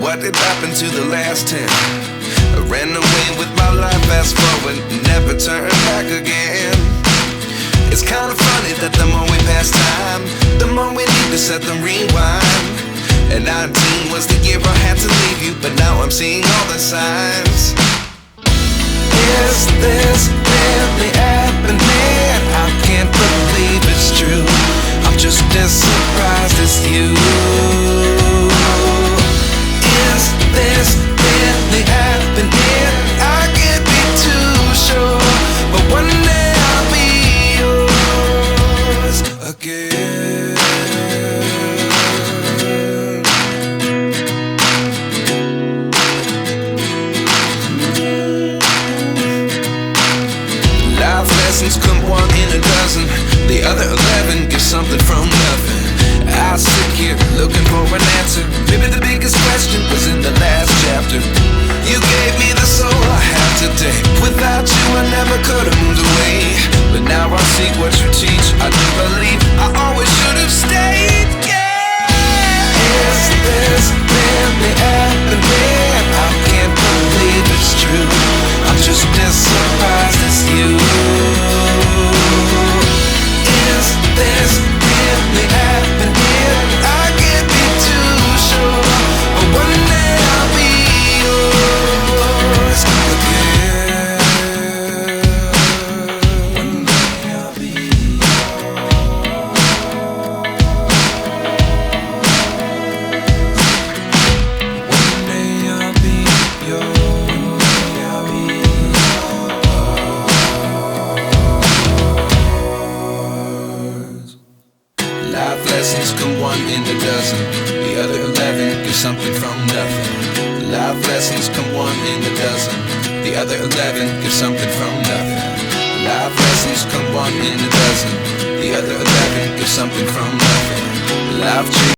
what did happen to the last 10? I ran away with my life, fast forward, never turn back again. It's kind of funny that the more we pass time, the more we need to set them rewind. And 19 was the year I had to leave you, but now I'm seeing all the signs. Is this really happening? I can't believe it's true. I'm just as surprised as you. Is this really happening? I can't be too sure, but one day I'll be yours again. Life lessons come one in a dozen. The other 11 get something from nothing. I sit here looking for an answer. Maybe the biggest question was in the last chapter. You gave me the soul I have today. Without you I never could have moved away. But now I see what you teach. I do believe I always should have stayed. Yeah. Is this really happening? I can't believe it's true. I'm just as surprised as you. Is this really happening? I can't be too sure, but one day I'll be yours again. One day I'll be yours. One day I'll be yours. One day I'll be yours. Life lessons come one in a dozen. The other 11 give something from nothing. Life lessons come one in a dozen. The other 11 give something from nothing. Life lessons come one in a dozen. The other 11 give something from nothing. Life